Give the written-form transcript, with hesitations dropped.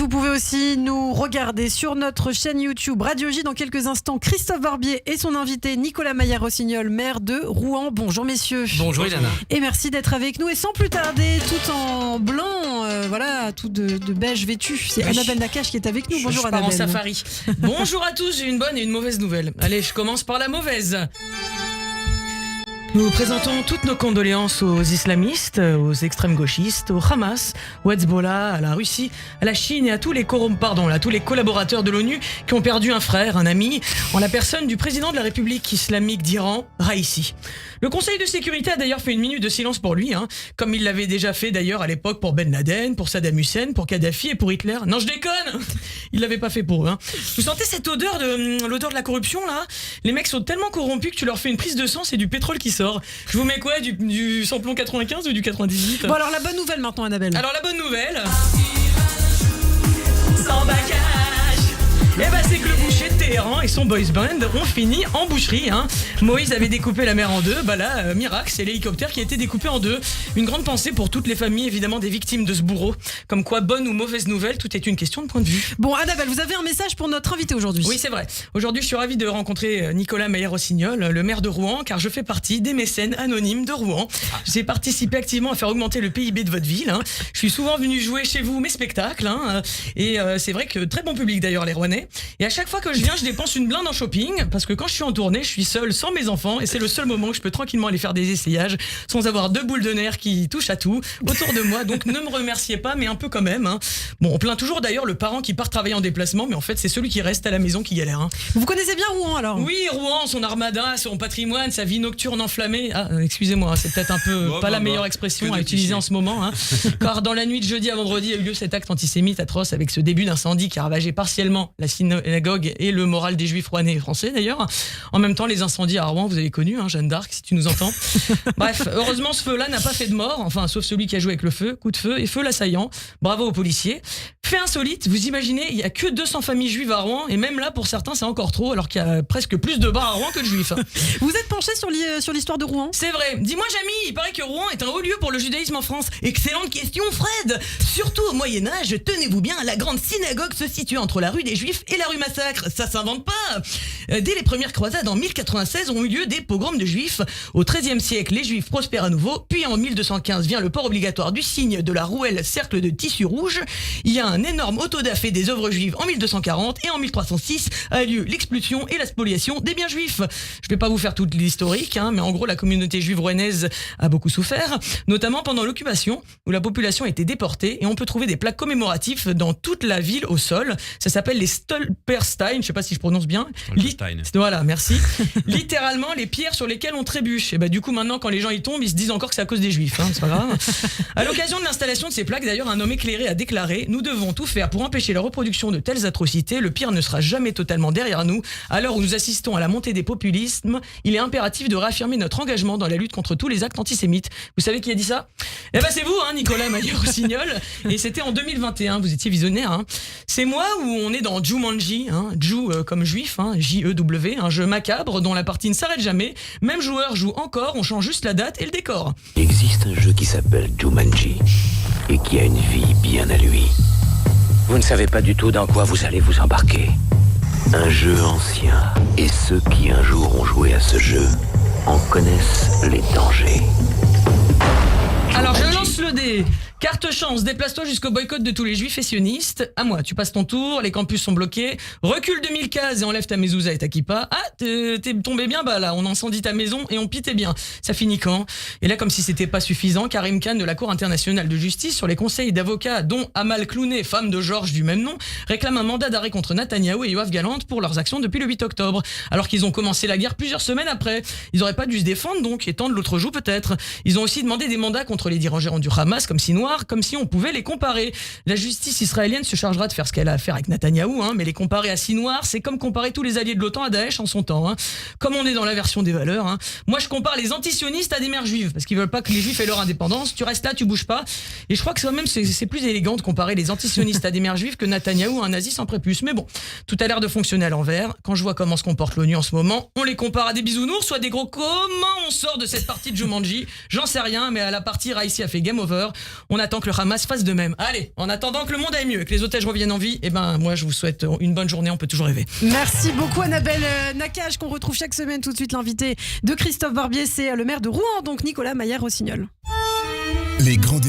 vous pouvez aussi nous regarder sur notre chaîne YouTube Radio J. Dans quelques instants, Christophe Barbier et son invité Nicolas Maillard-Rossignol, maire de Rouen. Bonjour messieurs. Bonjour Ilana. Et merci d'être avec nous. Et sans plus tarder, tout en blanc, tout de beige vêtu, c'est Annabelle Nakache qui est avec nous. Bonjour je pars Annabelle. en safari. Bonjour à tous, j'ai une bonne et une mauvaise nouvelle. Allez, je commence par la mauvaise. Nous présentons toutes nos condoléances aux islamistes, aux extrêmes gauchistes, au Hamas, au Hezbollah, à la Russie, à la Chine et à tous les collaborateurs de l'ONU qui ont perdu un frère, un ami, en la personne du président de la République islamique d'Iran, Raïssi. Le Conseil de sécurité a d'ailleurs fait une minute de silence pour lui, comme il l'avait déjà fait d'ailleurs à l'époque pour Ben Laden, pour Saddam Hussein, pour Kadhafi et pour Hitler. Non, je déconne. Il l'avait pas fait pour eux. Vous sentez cette odeur l'odeur de la corruption là? Les mecs sont tellement corrompus que tu leur fais une prise de sang, c'est du pétrole qui sort. Je vous mets quoi, du samplon 95 ou du 98? Bon alors la bonne nouvelle maintenant Annabelle. Alors la bonne nouvelle, sans bacage, c'est que le boucher de Téhéran et son boys band ont fini en boucherie. Moïse avait découpé la mer en deux, miracle, c'est l'hélicoptère qui a été découpé en deux. Une grande pensée pour toutes les familles évidemment des victimes de ce bourreau. Comme quoi, bonne ou mauvaise nouvelle, tout est une question de point de vue. Bon Annabelle, vous avez un message pour notre invité aujourd'hui. Oui c'est vrai, aujourd'hui je suis ravi de rencontrer Nicolas Maillard-Rossignol, le maire de Rouen, car je fais partie des mécènes anonymes de Rouen. J'ai participé activement à faire augmenter le PIB de votre ville. Je suis souvent venu jouer chez vous mes spectacles, et c'est vrai que très bon public d'ailleurs les Rouennais. Et à chaque fois que je viens, je dépense une blinde en shopping, parce que quand je suis en tournée, je suis seul sans mes enfants, et c'est le seul moment où je peux tranquillement aller faire des essayages sans avoir deux boules de nerfs qui touchent à tout autour de moi. Donc ne me remerciez pas, mais un peu quand même. Bon, on plaint toujours d'ailleurs le parent qui part travailler en déplacement, mais en fait c'est celui qui reste à la maison qui galère. Vous connaissez bien Rouen alors? Oui, Rouen, son armada, son patrimoine, sa vie nocturne enflammée. Excusez-moi, c'est peut-être un peu pas la meilleure expression à utiliser en ce moment. Car dans la nuit de jeudi à vendredi a eu lieu cet acte antisémite atroce avec ce début d'incendie qui a ravagé partiellement la synagogue et le moral des juifs rouennais et français d'ailleurs. En même temps, les incendies à Rouen, vous avez connu, Jeanne d'Arc, si tu nous entends. Bref, heureusement ce feu-là n'a pas fait de mort, enfin sauf celui qui a joué avec le feu, coup de feu et feu l'assaillant. Bravo aux policiers. Fait insolite, vous imaginez, il y a que 200 familles juives à Rouen, et même là pour certains c'est encore trop, alors qu'il y a presque plus de bars à Rouen que de juifs. Vous êtes penché sur l'histoire de Rouen? C'est vrai. Dis-moi Jamy, il paraît que Rouen est un haut lieu pour le judaïsme en France. Excellente question Fred. Surtout au Moyen-Âge, tenez-vous bien, la grande synagogue se situe entre la rue des Juifs et la rue Massacre. Ça s'invente pas. Dès les premières croisades en 1096 ont eu lieu des pogroms de Juifs. Au XIIIe siècle, les Juifs prospèrent à nouveau. Puis en 1215 vient le port obligatoire du signe de la rouelle cercle de tissu rouge. Il y a un énorme autodafé des œuvres juives en 1240 et en 1306 a lieu l'expulsion et la spoliation des biens juifs. Je vais pas vous faire toute l'historique, mais en gros la communauté juive rouennaise a beaucoup souffert, notamment pendant l'occupation où la population a été déportée, et on peut trouver des plaques commémoratifs dans toute la ville au sol. Ça s'appelle les Stolperstein, je sais pas si je prononce bien. Voilà, merci. Littéralement les pierres sur lesquelles on trébuche. Et du coup maintenant quand les gens y tombent, ils se disent encore que c'est à cause des juifs, c'est pas grave. À l'occasion de l'installation de ces plaques d'ailleurs, un homme éclairé a déclaré: nous devons tout faire pour empêcher la reproduction de telles atrocités. Le pire ne sera jamais totalement derrière nous. À l'heure où nous assistons à la montée des populismes, il est impératif de réaffirmer notre engagement dans la lutte contre tous les actes antisémites. Vous savez qui a dit ça? C'est vous, Nicolas Maillard-Rossignol. Et c'était en 2021, vous étiez visionnaire. C'est moi où on est dans Jumanji, Jew comme juif, J-E-W, un jeu macabre dont la partie ne s'arrête jamais. Même joueur joue encore, on change juste la date et le décor. Il existe un jeu qui s'appelle Jumanji et qui a une vie bien à lui. Vous ne savez pas du tout dans quoi vous allez vous embarquer. Un jeu ancien, et ceux qui un jour ont joué à ce jeu en connaissent les dangers. Alors je lance le dé. Carte chance, déplace-toi jusqu'au boycott de tous les juifs et sionistes. À moi, tu passes ton tour, les campus sont bloqués. Recule de 1000 cases et enlève ta mezouza et ta kippa. T'es tombé bien bas là, on incendie ta maison et on pitait bien. Ça finit quand? Et là, comme si c'était pas suffisant, Karim Khan de la Cour internationale de justice, sur les conseils d'avocats dont Amal Clooney, femme de Georges du même nom, réclame un mandat d'arrêt contre Netanyahou et Yoav Gallant pour leurs actions depuis le 8 octobre. Alors qu'ils ont commencé la guerre plusieurs semaines après. Ils auraient pas dû se défendre donc, et tendre l'autre joue peut-être. Ils ont aussi demandé des mandats contre les dirigeants du Hamas comme si comme si on pouvait les comparer. La justice israélienne se chargera de faire ce qu'elle a à faire avec Netanyahou, mais les comparer à Sinoir, c'est comme comparer tous les alliés de l'OTAN à Daesh en son temps. Comme on est dans l'inversion des valeurs, moi je compare les antisionistes à des mères juives, parce qu'ils veulent pas que les juifs aient leur indépendance. Tu restes là, tu bouges pas. Et je crois que c'est plus élégant de comparer les antisionistes à des mères juives que Netanyahou à un nazi sans prépuce. Mais bon, tout a l'air de fonctionner à l'envers. Quand je vois comment se comporte l'ONU en ce moment, on les compare à des bisounours, soit des gros. Comment on sort de cette partie de Jumanji? J'en sais rien, mais à la partie Raïssi a fait game over. On a attend que le Hamas fasse de même. Allez, en attendant que le monde aille mieux, que les otages reviennent en vie, moi je vous souhaite une bonne journée, on peut toujours rêver. Merci beaucoup Annabelle Nakache, qu'on retrouve chaque semaine. Tout de suite l'invité de Christophe Barbier, c'est le maire de Rouen, donc Nicolas Maillard-Rossignol. Les grands